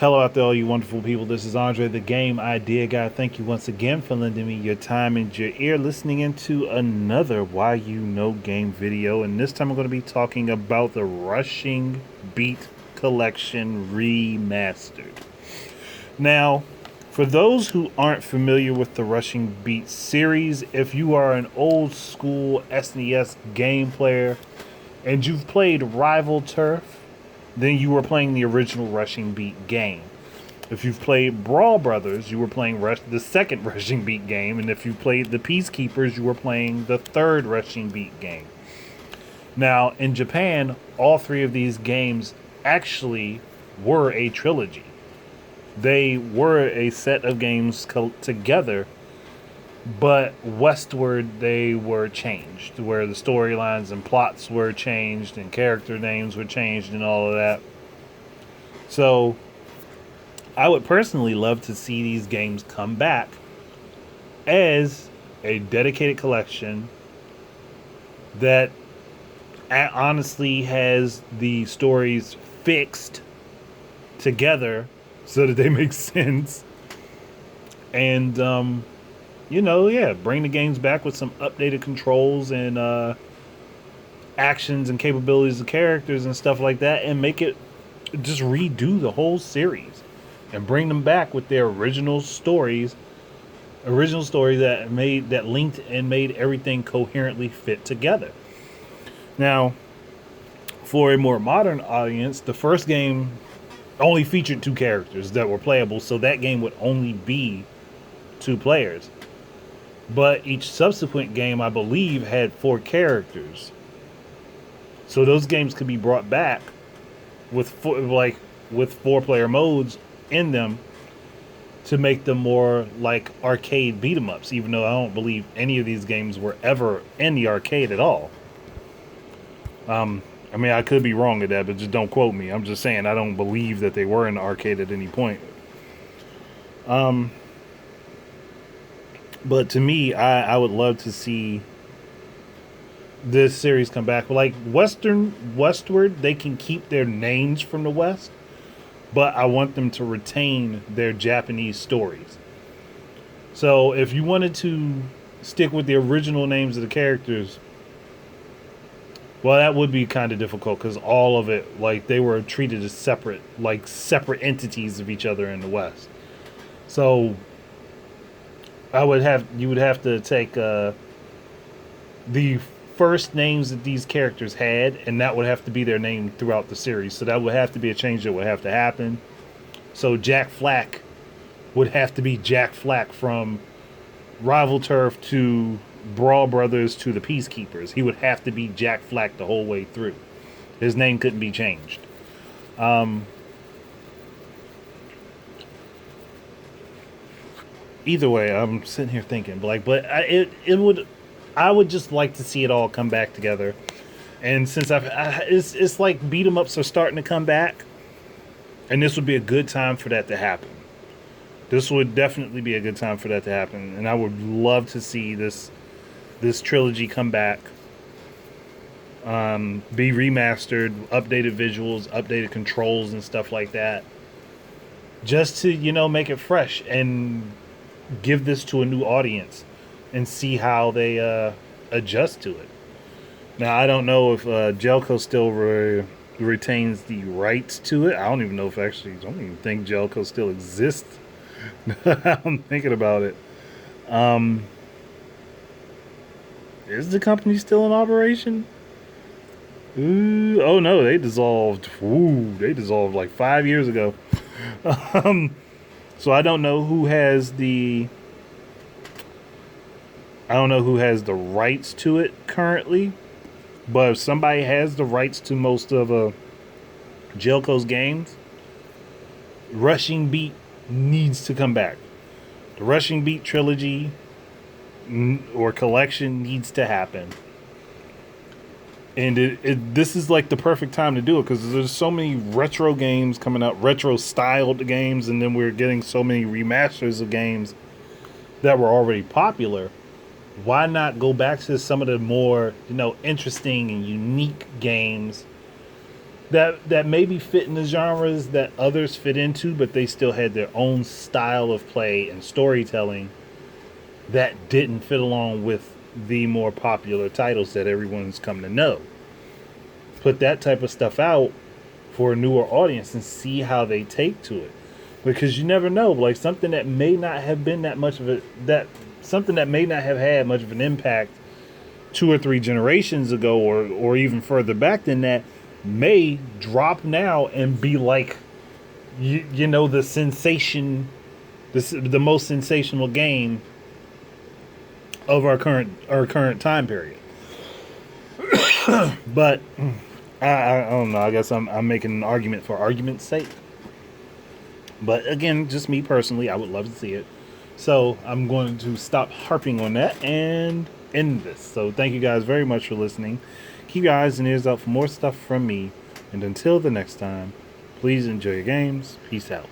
Hello out there, all you wonderful people. This is Andre, the game idea guy. Thank you once again for lending me your time and your ear listening into another Why You Know Game video. And this time I'm going to be talking about the Rushing Beat Collection Remastered. Now, for those who aren't familiar with the Rushing Beat series, if you are an old school SNES game player and you've played Rival Turf, then you were playing the original Rushing Beat game. If you've played Brawl Brothers, you were playing the second Rushing Beat game. And if you played the Peacekeepers, you were playing the third Rushing Beat game. Now, in Japan, all three of these games actually were a trilogy. They were a set of games together, but westward they were changed, where the storylines and plots were changed and character names were changed and all of that. So I would personally love to see these games come back as a dedicated collection that honestly has the stories fixed together so that they make sense. And bring the games back with some updated controls and actions and capabilities of characters and stuff like that, and make it just redo the whole series and bring them back with their original stories that linked and made everything coherently fit together. Now, for a more modern audience, the first game only featured two characters that were playable, so that game would only be two players. But each subsequent game, I believe, had four characters. So those games could be brought back with four-player modes in them to make them more like arcade beat-em-ups, even though I don't believe any of these games were ever in the arcade at all. I could be wrong at that, but just don't quote me. I'm just saying I don't believe that they were in the arcade at any point. But to me, I would love to see this series come back. Like Westward, they can keep their names from the West, but I want them to retain their Japanese stories. So if you wanted to stick with the original names of the characters, well, that would be kind of difficult because all of it, like, they were treated as separate entities of each other in the West. So you would have to take the first names that these characters had, and that would have to be their name throughout the series. So that would have to be a change that would have to happen. So Jack Flack would have to be Jack Flack from Rival Turf to Brawl Brothers to the Peacekeepers. He would have to be Jack Flack the whole way through. His name couldn't be changed. Either way, I'm sitting here thinking, I would just like to see it all come back together. And since it's like beat 'em ups are starting to come back, and this would be a good time for that to happen. This would definitely be a good time for that to happen, and I would love to see this trilogy come back, be remastered, updated visuals, updated controls, and stuff like that, just to make it fresh and give this to a new audience and see how they adjust to it. Now, I don't know if Jelco still retains the rights to it. I don't even think Jelco still exists. I'm thinking about it. Is the company still in operation? Oh no, they dissolved. They dissolved like 5 years ago. So I don't know who has the rights to it currently, but if somebody has the rights to most of Jelco's games, Rushing Beat needs to come back. The Rushing Beat trilogy or collection needs to happen. And this is like the perfect time to do it because there's so many retro games coming out, retro styled games, and then we're getting so many remasters of games that were already popular. Why not go back to some of the more interesting and unique games that maybe fit in the genres that others fit into, but they still had their own style of play and storytelling that didn't fit along with the more popular titles that everyone's come to know. Put that type of stuff out for a newer audience and see how they take to it, because you never know, like something that may not have been that much of a that something that may not have had much of an impact 2 or 3 generations ago, or even further back than that, may drop now and be like, you know, the sensation, the most sensational game of our current time period. But I don't know. I guess I'm making an argument for argument's sake. But again, just me personally, I would love to see it. So I'm going to stop harping on that and end this. So thank you guys very much for listening. Keep your eyes and ears out for more stuff from me. And until the next time, please enjoy your games. Peace out.